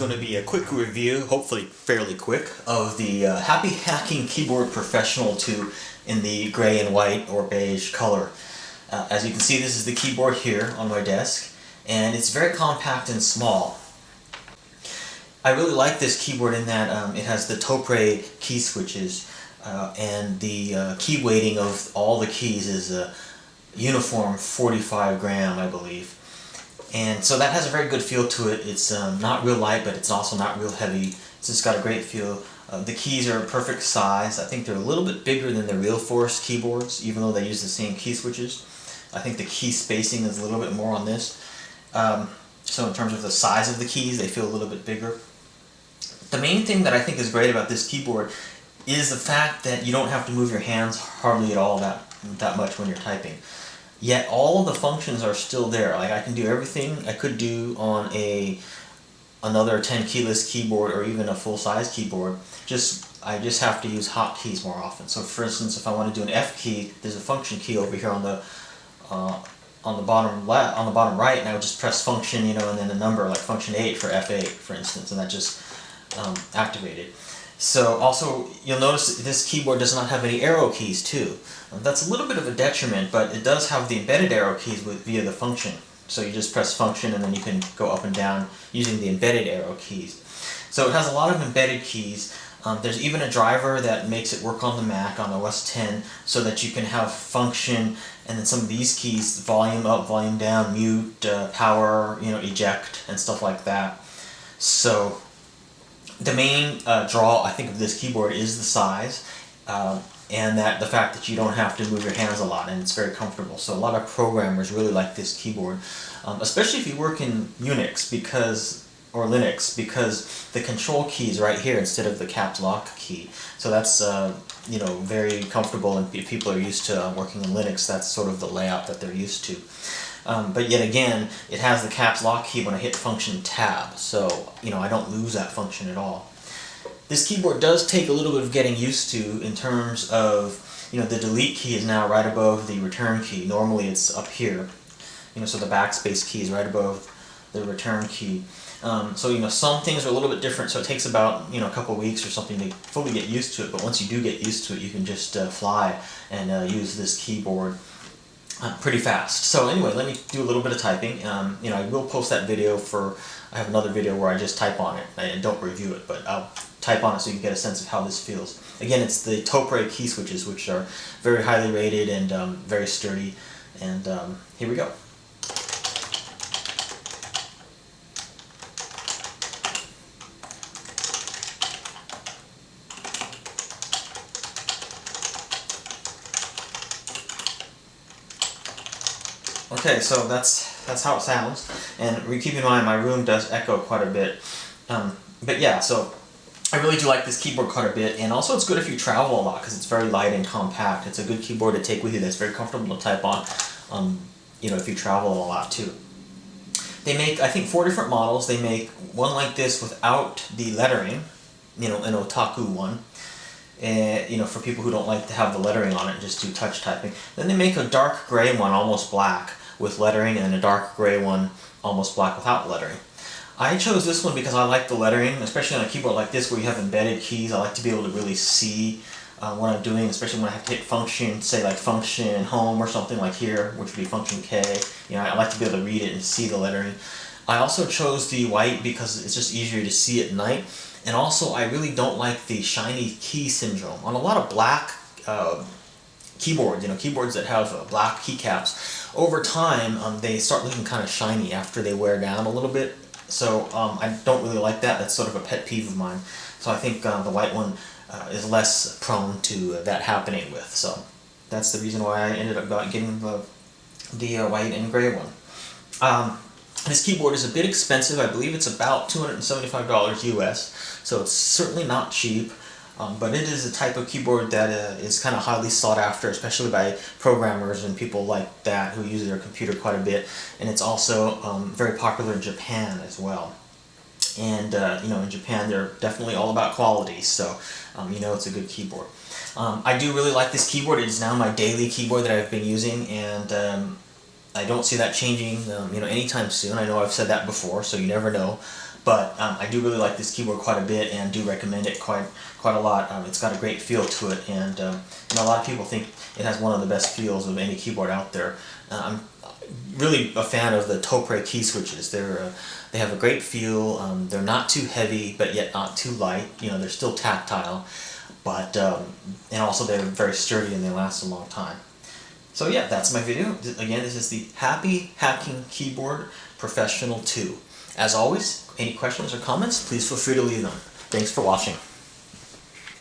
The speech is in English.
going to be a quick review, hopefully fairly quick, of the Happy Hacking Keyboard Professional 2 in the gray and white or beige color. As you can see, this is the keyboard here on my desk, and it's very compact and small. I really like this keyboard in that it has the Topre key switches, and the key weighting of all the keys is a uniform 45 gram, I believe. And so that has a very good feel to it. It's not real light, but it's also not real heavy. It's just got a great feel. The keys are a perfect size. I think they're a little bit bigger than the Real Force keyboards, even though they use the same key switches. I think the key spacing is a little bit more on this. So in terms of the size of the keys, they feel a little bit bigger. The main thing that I think is great about this keyboard is the fact that you don't have to move your hands hardly at all that much when you're typing. Yet all of the functions are still there. Like I can do everything I could do on another 10 keyless keyboard or even a full-size keyboard. I just have to use hotkeys more often. So for instance, if I want to do an F key, there's a function key over here on the bottom left, on the bottom right, and I would just press function, and then a number like function 8 for F8, for instance, and that just activated. So also, you'll notice this keyboard does not have any arrow keys too. That's a little bit of a detriment, but it does have the embedded arrow keys via the function. So you just press function and then you can go up and down using the embedded arrow keys. So it has a lot of embedded keys. There's even a driver that makes it work on the Mac on OS X so that you can have function and then some of these keys, volume up, volume down, mute, power, eject, and stuff like that. So the main draw, I think, of this keyboard is the size, and the fact that you don't have to move your hands a lot, and it's very comfortable. So a lot of programmers really like this keyboard, especially if you work in Unix or Linux, because the control key is right here instead of the caps lock key. So that's very comfortable, and if people are used to working in Linux, that's sort of the layout that they're used to. But yet again, it has the caps lock key when I hit function tab, so I don't lose that function at all. This keyboard does take a little bit of getting used to in terms of, the delete key is now right above the return key. Normally it's up here, so the backspace key is right above the return key. So some things are a little bit different, so it takes about a couple weeks or something to fully get used to it, but once you do get used to it, you can just fly and use this keyboard pretty fast. So anyway, let me do a little bit of typing. I will post that video I have another video where I just type on it. I don't review it, but I'll type on it so you can get a sense of how this feels. Again, it's the Topre key switches, which are very highly rated and very sturdy. And here we go. Okay, so that's how it sounds, and keep in mind my room does echo quite a bit, but yeah, so I really do like this keyboard quite a bit, and also it's good if you travel a lot because it's very light and compact. It's a good keyboard to take with you that's very comfortable to type on, if you travel a lot too. They make, I think, 4 different models. They make one like this without the lettering, an otaku one. For people who don't like to have the lettering on it and just do touch typing. Then they make a dark gray one, almost black, with lettering, and a dark gray one, almost black, without lettering. I chose this one because I like the lettering, especially on a keyboard like this where you have embedded keys. I like to be able to really see what I'm doing, especially when I have to hit function, say like function home or something like here, which would be function K. I like to be able to read it and see the lettering. I also chose the white because it's just easier to see at night. And also, I really don't like the shiny key syndrome. On a lot of black keyboards, keyboards that have black keycaps, over time they start looking kind of shiny after they wear down a little bit. So I don't really like that. That's sort of a pet peeve of mine. So I think the white one is less prone to that happening with. So that's the reason why I ended up getting the white and gray one. This keyboard is a bit expensive. I believe it's about $275 US, so it's certainly not cheap, but it is a type of keyboard that is kind of highly sought after, especially by programmers and people like that who use their computer quite a bit, and it's also very popular in Japan as well. And in Japan they're definitely all about quality, so it's a good keyboard. I do really like this keyboard. It is now my daily keyboard that I've been using, and I don't see that changing anytime soon. I know I've said that before, so you never know. but I do really like this keyboard quite a bit and do recommend it quite a lot. It's got a great feel to it, and you know, a lot of people think it has one of the best feels of any keyboard out there. I'm really a fan of the Topre key switches. They have a great feel. They're not too heavy, but yet not too light. You know, they're still tactile, but and also they're very sturdy and they last a long time. So yeah, that's my video. Again, this is the Happy Hacking Keyboard Professional 2. As always, any questions or comments, please feel free to leave them. Thanks for watching.